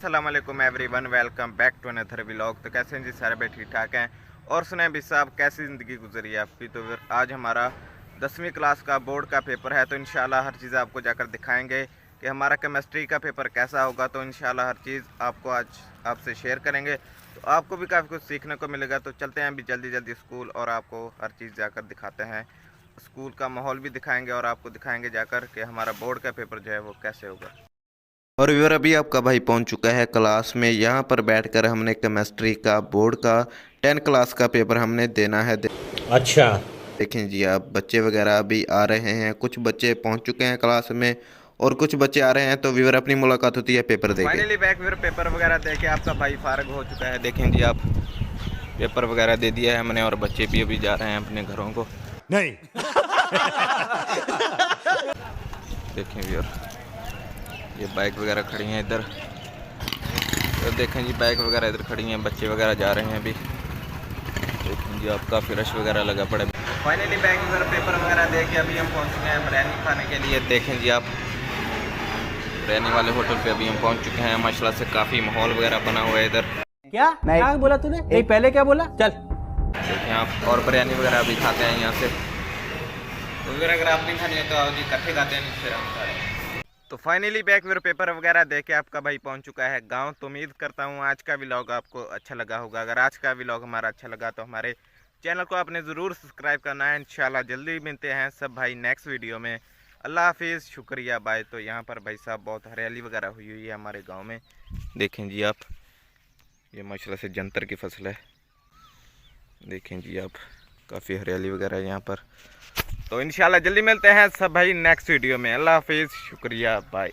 अस्सलाम वालेकुम everyone, welcome back to another vlog. तो कैसे हैं जी सारे भाई, ठीक ठाक हैं। और सुने भी साहब, कैसी ज़िंदगी गुजरी है आपकी। तो फिर आज हमारा 10वीं क्लास का बोर्ड का पेपर है, तो इंशाल्लाह हर चीज़ आपको जाकर दिखाएंगे कि हमारा केमिस्ट्री का पेपर कैसा होगा। तो इंशाल्लाह हर चीज़ आपको आज आपसे शेयर करेंगे, तो आपको भी काफ़ी कुछ सीखने को मिलेगा। तो चलते हैं अभी जल्दी जल्दी स्कूल और आपको हर चीज़ जाकर दिखाते हैं। स्कूल का माहौल भी दिखाएंगे और आपको दिखाएंगे जाकर कि हमारा बोर्ड का पेपर जो है वो कैसे होगा। और व्यूअर, अभी आपका भाई पहुंच चुका है क्लास में। यहाँ पर बैठकर हमने केमिस्ट्री का बोर्ड का 10 क्लास का पेपर हमने देना है। अच्छा। देखें जी आप, बच्चे वगैरह अभी आ रहे हैं, कुछ बच्चे पहुंच चुके हैं क्लास में और कुछ बच्चे आ रहे हैं। तो व्यूअर, अपनी मुलाकात होती है पेपर दे के। फाइनली बैक व्यूअर, पेपर वगैरह दे के आपका भाई फारग हो चुका है। देखें जी आप, पेपर वगैरह दे दिया है हमने और बच्चे भी अभी जा रहे हैं अपने घरों को। नहीं। देखें व्यूअर, ये बाइक वगैरह खड़ी हैं इधर। तो देखें जी, बाइक वगैरह इधर खड़ी हैं, बच्चे वगैरह जा रहे हैं अभी। देखें जी आप, काफ़ी रश वगैरह लगा पड़े। फाइनली बैग वगैरह पेपर वगैरह दे के अभी हम पहुंच गए हैं बिरयानी खाने के लिए। देखें जी आप, बिरयानी वाले होटल पे अभी हम पहुंच चुके हैं। माशाल्लाह से काफ़ी माहौल वगैरह बना हुआ है इधर। क्या बोला तूने? नहीं, पहले क्या बोला? चल देखें आप, और बिरयानी वगैरह अभी खाते हैं यहाँ से। तो अगर आप नहीं खानी है तो जी इकट्ठे खाते हैं, फिर हम खा रहे हैं। तो फाइनली बैक मेरे पेपर वगैरह देके आपका भाई पहुंच चुका है गांव। तो उम्मीद करता हूं आज का व्लॉग आपको अच्छा लगा होगा। अगर आज का व्लॉग हमारा अच्छा लगा तो हमारे चैनल को आपने ज़रूर सब्सक्राइब करना है। इंशाल्लाह जल्दी मिलते हैं सब भाई नेक्स्ट वीडियो में। अल्लाह हाफिज़, शुक्रिया, बाय। तो यहाँ पर भाई साहब बहुत हरियाली वगैरह हुई हुई है हमारे गाँव में। देखें जी आप, ये माशाल्लाह से जंतर की फसल है। देखें जी आप, काफ़ी हरियाली वगैरह है यहाँ पर। तो इंशाल्लाह जल्दी मिलते हैं सब भाई नेक्स्ट वीडियो में। अल्लाह हाफिज़, शुक्रिया, बाय।